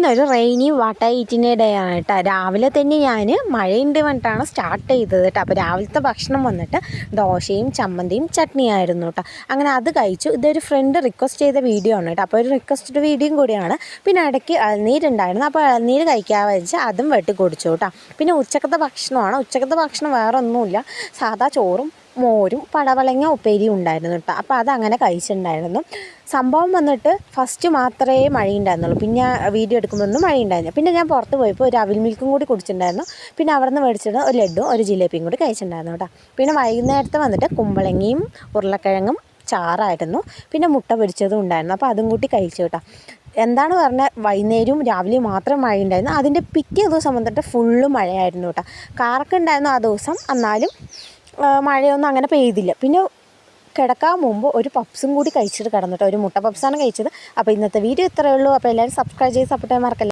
ഇന്നൊരു rainy water ഈറ്റിൻ്റെ day ആണ് കേട്ടോ. രാവിലെ തന്നെ ഞാൻ മഴയുണ്ട് പറഞ്ഞിട്ടാണ് സ്റ്റാർട്ട് ചെയ്തത് കേട്ടോ. അപ്പോൾ രാവിലത്തെ ഭക്ഷണം വന്നിട്ട് ദോശയും ചമ്മന്തിയും ചട്നിയായിരുന്നു കേട്ടോ. അങ്ങനെ അത് കഴിച്ചു. ഇതൊരു ഫ്രണ്ട് റിക്വസ്റ്റ് ചെയ്ത വീഡിയോ ആണ് കേട്ടോ. അപ്പോൾ ഒരു റിക്വസ്റ്റഡ് വീഡിയോയും കൂടിയാണ്. പിന്നെ ഇടയ്ക്ക് ഇളനീരുണ്ടായിരുന്നു. അപ്പോൾ ഇളനീര് കഴിക്കാൻ വെച്ച് അതും വെട്ടി കുടിച്ചു കേട്ടോ. പിന്നെ ഉച്ചക്കത്തെ ഭക്ഷണമാണ്. ഉച്ചക്കത്തെ ഭക്ഷണം വേറെ ഒന്നുമില്ല, സാധാ ചോറും മോരും പടവളങ്ങ ഉപ്പേരിയും ഉണ്ടായിരുന്നു കേട്ടോ. അപ്പോൾ അതങ്ങനെ കഴിച്ചിട്ടുണ്ടായിരുന്നു. സംഭവം വന്നിട്ട് ഫസ്റ്റ് മാത്രമേ മഴയുണ്ടായിരുന്നുള്ളൂ, പിന്നെ വീഡിയോ എടുക്കുമ്പോഴൊന്നും മഴയുണ്ടായിരുന്നു. പിന്നെ ഞാൻ പുറത്ത് പോയപ്പോൾ ഒരു അവിൽ മിൽക്കും കൂടി കുടിച്ചിട്ടുണ്ടായിരുന്നു. പിന്നെ അവിടെ നിന്ന് മേടിച്ചിട്ട് ഒരു ലഡ്ഡും ഒരു ജിലേബിയും കൂടി കഴിച്ചിട്ടുണ്ടായിരുന്നു കേട്ടോ. പിന്നെ വൈകുന്നേരത്തെ വന്നിട്ട് കുമ്പളങ്ങയും ഉരുളക്കിഴങ്ങും ചാറായിരുന്നു. പിന്നെ മുട്ട പൊരിച്ചതും ഉണ്ടായിരുന്നു. അപ്പോൾ അതും കൂട്ടി കഴിച്ചു കേട്ടോ. എന്താണ് പറഞ്ഞാൽ വൈകുന്നേരവും രാവിലെയും മാത്രം മഴയുണ്ടായിരുന്നു. അതിൻ്റെ പിറ്റേ ദിവസം വന്നിട്ട് ഫുള്ള് മഴയായിരുന്നു കേട്ടോ. കാറൊക്കെ ഉണ്ടായിരുന്നു ആ ദിവസം, എന്നാലും മഴയൊന്നും അങ്ങനെ പെയ്തില്ല. പിന്നെ കിടക്കാൻ മുമ്പ് ഒരു പപ്സും കൂടി കഴിച്ചിട്ട് കിടന്നിട്ട്, ഒരു മുട്ട പപ്സാണ് കഴിച്ചത്. അപ്പോൾ ഇന്നത്തെ വീഡിയോ ഇത്രയേ ഉള്ളൂ. അപ്പോൾ എല്ലാവരും സബ്സ്ക്രൈബ് ചെയ്ത് സപ്പോർട്ട് ചെയ്യാൻ മറക്കല്ല.